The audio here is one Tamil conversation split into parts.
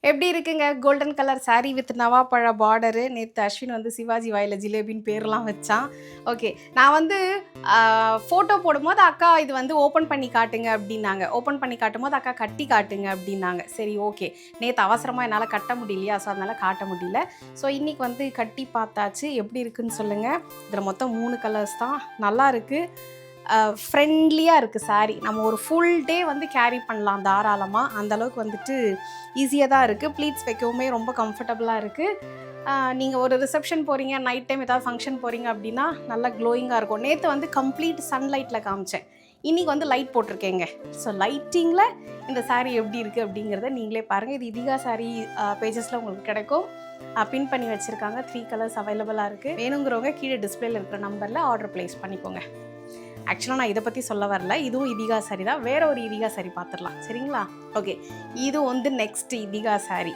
எப்படி இருக்குங்க? கோல்டன் கலர் சாரி வித் நவாப்பழ பார்டரு. நேத்து அஸ்வின் வந்து சிவாஜி வாயில ஜிலேபின்னு பேர்லாம் வச்சான். ஓகே. நான் வந்து ஃபோட்டோ போடும்போது, "அக்கா இது வந்து ஓப்பன் பண்ணி காட்டுங்க" அப்டின்னாங்க. ஓப்பன் பண்ணி காட்டும்போது, "அக்கா கட்டி காட்டுங்க" அப்டின்னாங்க. சரி ஓகே. நேத்து அவசரமா என்னால கட்ட முடியலையா, ஸோ அதனால காட்ட முடியல. ஸோ இன்னைக்கு வந்து கட்டி பார்த்தாச்சு. எப்படி இருக்குன்னு சொல்லுங்க. இதுல மொத்தம் 3 கலர்ஸ் தான். நல்லா இருக்கு. ஃப்ரெண்ட்லியாக இருக்குது சாரீ. நம்ம ஒரு ஃபுல் டே வந்து கேரி பண்ணலாம் தாராளமாக. அந்தளவுக்கு வந்துட்டு ஈஸியாக தான் இருக்குது. ப்ளீட்ஸ் வைக்கவுமே ரொம்ப கம்ஃபர்டபுளாக இருக்குது. நீங்கள் ஒரு ரிசப்ஷன் போகிறீங்க, நைட் டைம் ஏதாவது ஃபங்க்ஷன் போகிறீங்க அப்படின்னா நல்லா க்ளோயிங்காக இருக்கும். நேற்று வந்து கம்ப்ளீட் சன்லைட்டில் காமிச்சேன். இன்றைக்கி வந்து லைட் போட்டிருக்கேங்க. ஸோ லைட்டிங்கில் இந்த சாரீ எப்படி இருக்குது அப்படிங்கிறத நீங்களே பாருங்கள். இது இதிகா சாரீ பேஜஸில் உங்களுக்கு கிடைக்கும். பின் பண்ணி வச்சுருக்காங்க. 3 கலர்ஸ் அவைலபிளாக இருக்குது. வேணுங்கிறவங்க கீழே டிஸ்பிளேல இருக்கிற நம்பரில் ஆர்டர் ப்ளேஸ் பண்ணிக்கோங்க. ஆக்சுவலாக நான் இதை பற்றி சொல்ல வரல. இதுவும் இதிகா சாரி தான். வேற ஒரு இதிகா சாரி பார்த்துடலாம். சரிங்களா? ஓகே. இது வந்து நெக்ஸ்ட் இதிகா சாரி.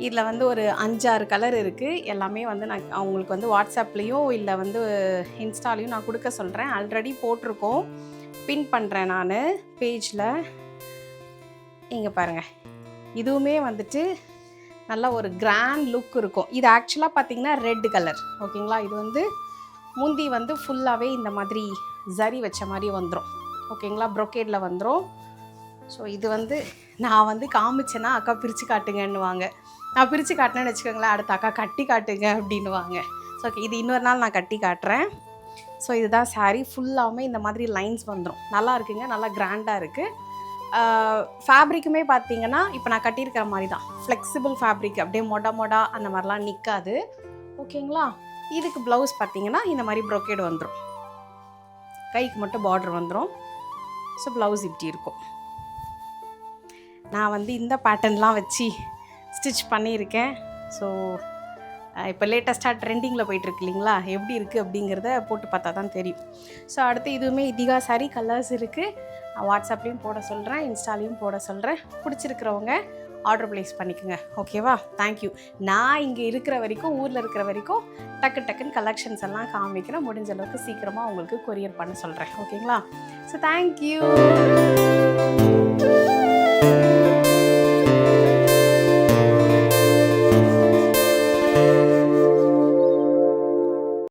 இதில் வந்து ஒரு 5-6 கலர் இருக்குது. எல்லாமே வந்து நான் அவங்களுக்கு வந்து வாட்ஸ்அப்லேயும் இல்லை வந்து இன்ஸ்டாலையும் நான் கொடுக்க சொல்கிறேன். ஆல்ரெடி போட்டிருக்கோம். பின் பண்ணுறேன் நான் பேஜில். இங்கே பாருங்கள். இதுவுமே வந்துட்டு நல்ல ஒரு கிராண்ட் லுக் இருக்கும். இது ஆக்சுவலாக பார்த்தீங்கன்னா ரெட் கலர். ஓகேங்களா? இது வந்து முந்தி வந்து ஃபுல்லாகவே இந்த மாதிரி ஜரி வச்ச மாதிரி வந்துடும். ஓகேங்களா? ப்ரொக்கேடில் வந்துடும். ஸோ இது வந்து நான் வந்து காமிச்சேன்னா அக்கா பிரித்து காட்டுங்கன்னுவாங்க. நான் பிரித்து காட்டினேன்னு வச்சுக்கோங்களேன், அடுத்த அக்கா கட்டி காட்டுங்க அப்படின்னுவாங்க. ஸோ ஓகே, இது இன்னொரு நாள் நான் கட்டி காட்டுறேன். ஸோ இதுதான் சாரீ. ஃபுல்லாகவே இந்த மாதிரி லைன்ஸ் வந்துடும். நல்லா இருக்குங்க. நல்லா கிராண்டாக இருக்குது. ஃபேப்ரிக்குமே பார்த்தீங்கன்னா இப்போ நான் கட்டியிருக்கிற மாதிரி தான். Flexible fabric. அப்படியே மொடா அந்த மாதிரிலாம் நிற்காது. ஓகேங்களா? இதுக்கு ப்ளவுஸ் பார்த்தீங்கன்னா இந்த மாதிரி ப்ரொக்கேடு வந்துடும். கைக்கு மட்டும் பார்டர் வந்துடும். ஸோ ப்ளவுஸ் இப்படி இருக்கும். நான் வந்து இந்த பேட்டர்ன்லாம் வச்சு ஸ்டிச் பண்ணியிருக்கேன். ஸோ இப்போ லேட்டஸ்ட்டாக ட்ரெண்டிங்கில் போயிட்டுருக்கு இல்லைங்களா, எப்படி இருக்குது அப்படிங்கிறத போட்டு பார்த்தா தான் தெரியும். ஸோ அடுத்து இதுவுமே இதிகா சாரி கலர்ஸ் இருக்குது. நான் வாட்ஸ்அப்லேயும் போட சொல்கிறேன், இன்ஸ்டாலையும் போட சொல்கிறேன். பிடிச்சிருக்கிறவங்க ஆர்டர் ப்ளேஸ் பண்ணிக்கோங்க. ஓகேவா? தேங்க்யூ. நான் இங்கே இருக்கிற வரைக்கும், ஊரில் இருக்கிற வரைக்கும் டக்குன்னு கலெக்ஷன்ஸ் எல்லாம் காமிக்கிறேன். முடிஞ்ச அளவுக்கு சீக்கிரமாக உங்களுக்கு கொரியர் பண்ண சொல்கிறேன். ஓகேங்களா? So thank you.